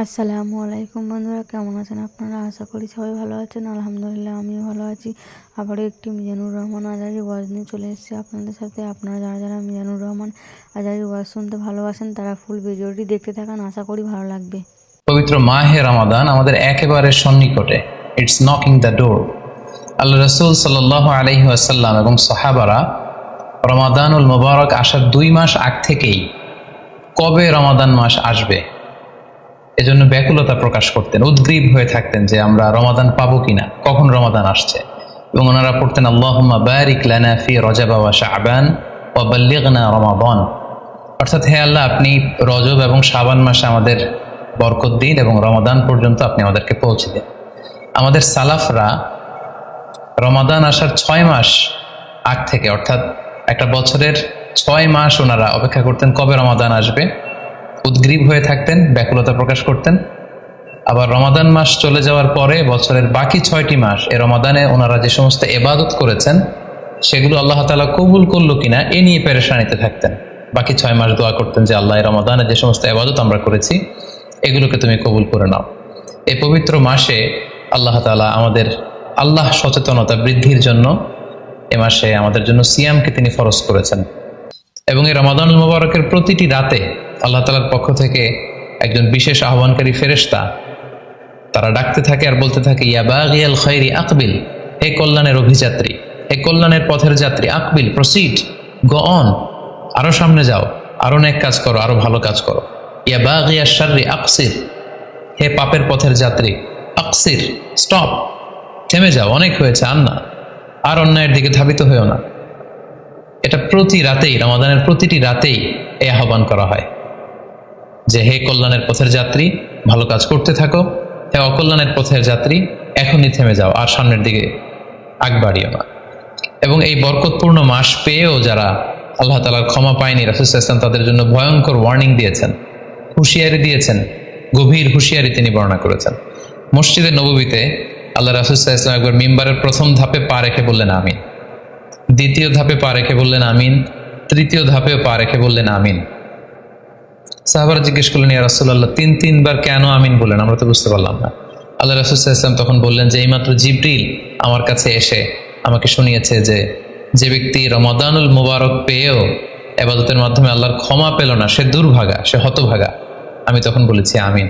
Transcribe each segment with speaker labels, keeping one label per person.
Speaker 1: আসসালামু আলাইকুম বন্ধুরা, কেমন আছেন আপনারা? আশা করি সবাই ভালো আছেন। আলহামদুলিল্লাহ আমিও ভালো আছি। আবারও একটি মিজানুর রহমান আজহারী ওয়াজ নিয়ে চলে এসেছি আপনাদের সাথে। আপনারা যারা যারা মিজানুর রহমান আজহারী ওয়াজ শুনতে ভালোবাসেন তারা ফুল ভিডিওটি দেখতে থাকান, আশা করি ভালো লাগবে।
Speaker 2: পবিত্র মাহে রমাদান আমাদের একেবারে সন্নিকটে। It's knocking the door. আল্লাহ রসুল সাল্লাল্লাহু আলাইহি ওয়াসাল্লাম এবং সাহাবারা রমাদানুল মুবারক আসার 2 মাস আগ থেকেই কবে রমাদান মাস আসবে এজন্য ব্যাকুলতা প্রকাশ করতেন, উদ্গ্রীব হয়ে থাকতেন যে আমরা রমাদান পাবো কিনা, কখন রমাদান আসছে। এবং ওনারা পড়তেন আল্লাহুম্মা বারিক লানা ফি রজব ওয়া শাবান ওয়া বাল্লিগনা রমাদান। অর্থাৎ হে আল্লাহ, আপনি রজব এবং শাবান মাসে আমাদের বরকত দিন এবং রমাদান পর্যন্ত আপনি আমাদেরকে পৌঁছে দিন। আমাদের সালাফরা রমাদান আসার 6 মাস আগ থেকে, অর্থাৎ একটা বছরের 6 মাস ওনারা অপেক্ষা করতেন কবে রমাদান আসবে, উদ্গ্রীব হয়ে থাকতেন, ব্যাকুলতা প্রকাশ করতেন। আবার রমাদান মাস চলে যাওয়ার পরে বছরের বাকি 6টি মাস এ রমাদানে ওনারা যে সমস্ত ইবাদত করেছেন সেগুলো আল্লাহ তাআলা কবুল করলো কিনা এ নিয়ে পেরেশানিতে থাকতেন। বাকি 6 মাস দোয়া করতেন যে আল্লাহ রমাদানে যে সমস্ত ইবাদত আমরা করেছি এগুলোকে তুমি কবুল করে নাও। এই পবিত্র মাসে আল্লাহ তাআলা আমাদের আল্লাহ সচেতনতা বৃদ্ধির জন্য এ মাসে আমাদের জন্য সিয়ামকে তিনি ফরজ করেছেন। এবং এই রমাদানুল মুবারকের প্রতিটি রাতে আল্লাহ তাআলার পক্ষ থেকে একজন বিশেষ আহ্বানকারী ফেরেশতা তারা ডাকতে থাকে আর বলতে থাকে, ইয়া বাগিয়াল খায়রি আকবিল, হে কল্যাণের অভিযাত্রী, হে কল্যাণের পথের যাত্রী, আকবিল, প্রসিড, গো অন, আরো সামনে যাও, আরো নেক কাজ করো, আরো ভালো কাজ করো। ইয়া বাগিয়াশ শাররি আকসির, হে পাপের পথের যাত্রী, আকসির, স্টপ, থেমে যাও, অনেক হয়েছে, আর না, আর অন্যায়ের দিকে ধাবিত হয়েও না। এটা প্রতি রাতেই, রমাদানের প্রতিটি রাতেই এই আহ্বান করা হয় যে হে কল্যাণের পথের যাত্রী, ভালো কাজ করতে থাকো, হে অকল্যাণের পথের যাত্রী, এখনই থেমে যাও, আর সামনের দিকে আগ বাড়িও না। এবং এই বরকতপূর্ণ মাস পেয়েও যারা আল্লাহ তাআলার ক্ষমা পায়নি, রাসূল সাল্লাল্লাহু আলাইহি ওয়াসাল্লাম তাদের জন্য ভয়ঙ্কর ওয়ার্নিং দিয়েছেন, হুঁশিয়ারি দিয়েছেন, গভীর হুঁশিয়ারি তিনি বর্ণনা করেছেন। মসজিদে নববীতে আল্লাহ রাসূল সাল্লাল্লাহু আলাইহি ওয়াসাল্লাম একবার মিম্বারের প্রথম ধাপে পা রেখে বললেন আমিন, দ্বিতীয় ধাপে পা রেখে বললেন আমিন, তৃতীয় ধাপেও পা রেখে বললেন আমিন। সাহাবারা জিজ্ঞেস করলেন, ইয়া রাসূলুল্লাহ, তিনবার কেন আমিন বললেন? আমরা তো বুঝতে পারলাম না। আল্লাহ রাসূল সাল্লাল্লাহু আলাইহি ওয়াসাল্লাম তখন বললেন যে এইমাত্র জিবরিল আমার কাছে এসে আমাকে শুনিয়েছে যে ব্যক্তি রমাদানুল মুবারক পেয়েও ইবাদতের মাধ্যমে আল্লাহর ক্ষমা পেল না সে দুর্ভাগা, সে হতভাগা। আমি তখন বলেছি আমিন।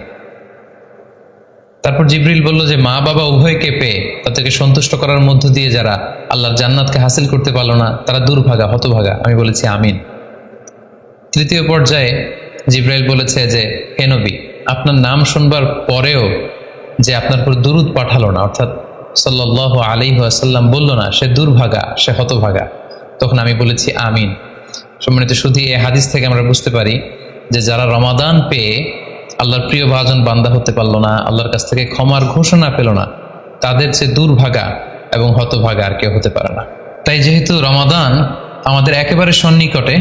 Speaker 2: তারপর জিবরিল বলল যে মা বাবা উভয়কে পেয়ে তাদেরকে সন্তুষ্ট করার মধ্য দিয়ে যারা আল্লাহর জান্নাতকে হাসিল করতে পারলো না তারা দুর্ভাগা, হতভাগা। আমি বলেছি আমিন। তৃতীয় পর্যায়ে জিবরাইল বলেছে যে হে নবী, আপনার নাম শুনবার পরেও যে আপনার উপর দুরূদ পাঠালো না, অর্থাৎ সাল্লাল্লাহু আলাইহি ওয়াসাল্লাম বলল না, সে দুর্ভাগা, সে হতভাগা। তখন আমি বলেছি আমিন। সম্মানিত শুধু এই হাদিস থেকে আমরা বুঝতে পারি যে যারা রমাদান পেয়ে আল্লাহর প্রিয় ভাজন বান্দা হতে পারলো না, আল্লাহর কাছ থেকে ক্ষমার ঘোষণা পেল না, তাদের চেয়ে দুর্ভাগা এবং হতভাগা আর কেউ হতে পারে না। তাই যেহেতু রমাদান আমাদের একেবারে সন্নিকটে,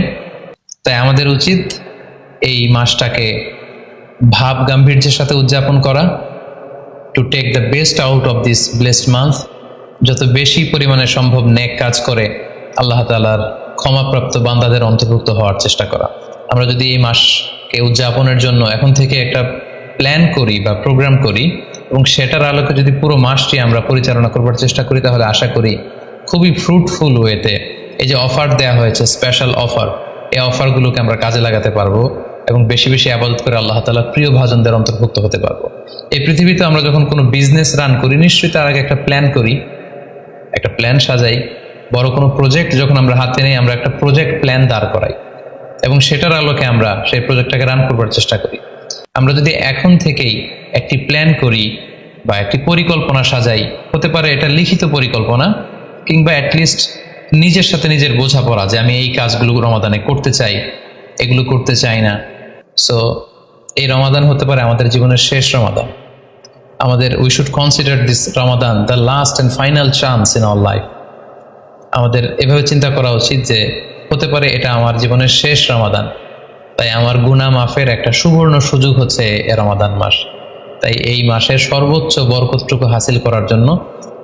Speaker 2: তাই আমাদের উচিত এই মাসটাকে ভাব গাম্ভীর্যের সাথে উদযাপন করা, to take the best out of this blessed month, যত বেশি পরিমাণে সম্ভব নেক কাজ করে আল্লাহ তাআলার ক্ষমাপ্রাপ্ত বান্দাদের অন্তর্ভুক্ত হওয়ার চেষ্টা করা। আমরা যদি এই মাসকে উদযাপনের জন্য এখন থেকে একটা প্ল্যান করি বা প্রোগ্রাম করি এবং সেটার আলোকে যদি পুরো মাসটি আমরা পরিচালনা করবার চেষ্টা করি, তাহলে আশা করি খুবই ফ্রুটফুল ওয়েতে এই যে অফার দেওয়া হয়েছে, স্পেশাল অফার, এই অফারগুলোকে আমরা কাজে লাগাতে পারবো এবং বেশি বেশি ইবাদত করে আল্লাহ তাআলার প্রিয় ভাজনদের অন্তর্ভুক্ত হতে পারবো। এই পৃথিবীতে আমরা যখন কোনো বিজনেস রান করি, নিশ্চয়ই তার আগে একটা প্ল্যান করি, একটা প্ল্যান সাজাই। বড় কোনো প্রজেক্ট যখন আমরা হাতে নেই, আমরা একটা প্রজেক্ট প্ল্যান দাঁড় করাই এবং সেটার আলোকে আমরা সেই প্রজেক্টটাকে রান করবার চেষ্টা করি। আমরা যদি এখন থেকেই একটি প্ল্যান করি বা একটি পরিকল্পনা সাজাই, হতে পারে এটা লিখিত পরিকল্পনা কিংবা অ্যাটলিস্ট নিজের সাথে নিজের বোঝাপড়া যে আমি এই কাজগুলো রমাদানে করতে চাই, এগুলো করতে চাই না। সো এই রমাদান হতে পারে আমাদের জীবনের শেষ রমাদান। আমাদের we should consider this Ramadan the last and final chance in our life. আমাদের এভাবে চিন্তা করা উচিত যে হতে পারে এটা আমার জীবনের শেষ রমাদান, তাই আমার গুনাহ মাফের একটা সুবর্ণ সুযোগ হচ্ছে এ রমাদান মাস। তাই এই মাসের সর্বোচ্চ বরকতটুকু হাসিল করার জন্য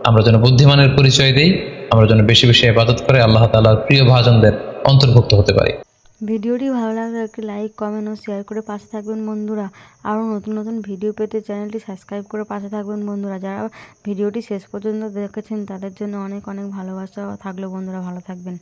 Speaker 2: আমরা যেন বুদ্ধিমানের পরিচয় দিই, আমরা যেন বেশি বেশি ইবাদত করে আল্লাহ তাআলার প্রিয় ভাজনদের অন্তর্ভুক্ত হতে পারি।
Speaker 1: ভিডিওটি ভালো লাগলে একটি লাইক, কমেন্ট ও শেয়ার করে পাশে থাকবেন বন্ধুরা। আরও নতুন নতুন ভিডিও পেতে চ্যানেলটি সাবস্ক্রাইব করে পাশে থাকবেন বন্ধুরা। যারা ভিডিওটি শেষ পর্যন্ত দেখেছেন তাদের জন্য অনেক অনেক ভালোবাসা থাকলো বন্ধুরা, ভালো থাকবেন।